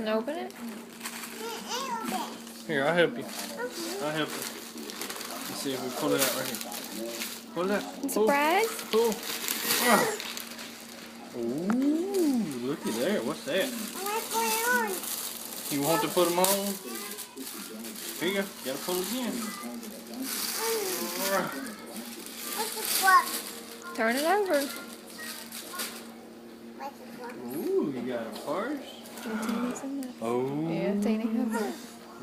And open it? Here, I'll help you. I'll help you. Let's see if we pull it out right here. Pull it out. Surprise? Pull. Ah. Ooh, looky there. What's that? You want to put them on? Here you go. You gotta pull again. Turn it over. Ooh, you got a purse? Oh. Yeah, Tina, have it.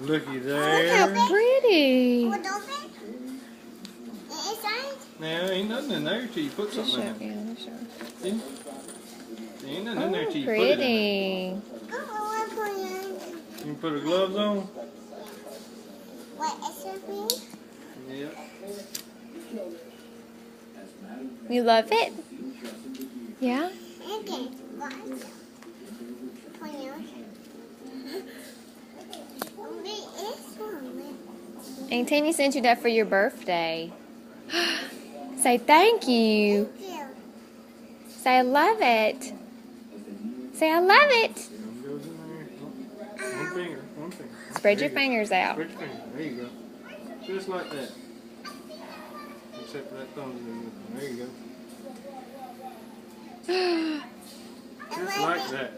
Looky Look there. how pretty. Now, ain't nothing in there till you put something in it. Yeah, sure. See? There ain't nothing in there till you put it in Pretty. there. You put the gloves on? Yeah. You love it? Yeah? Aunt Tammy sent you that for your birthday. Say thank you. Say I love it. Say I love it. One goes in there. One finger. One finger. Spread There your you go. fingers out. Spread your finger. There you go. Just like that. Except for that thumb. There you go. Just like that.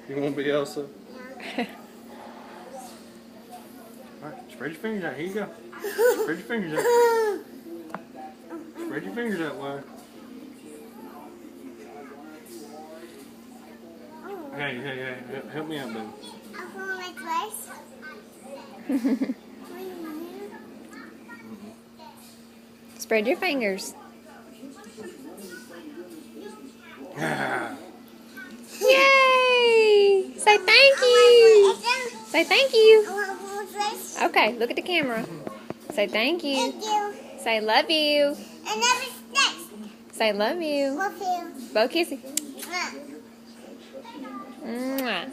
You want to be Elsa? Alright, spread your fingers out. Here you go. Spread your fingers out. Spread your fingers out wide. Hey, help me out, baby. Spread your fingers. Yay! Say thank you. Say thank you. Okay, look at the camera. Say thank you. Say love you. Say love you. Bo kissy. Mwah.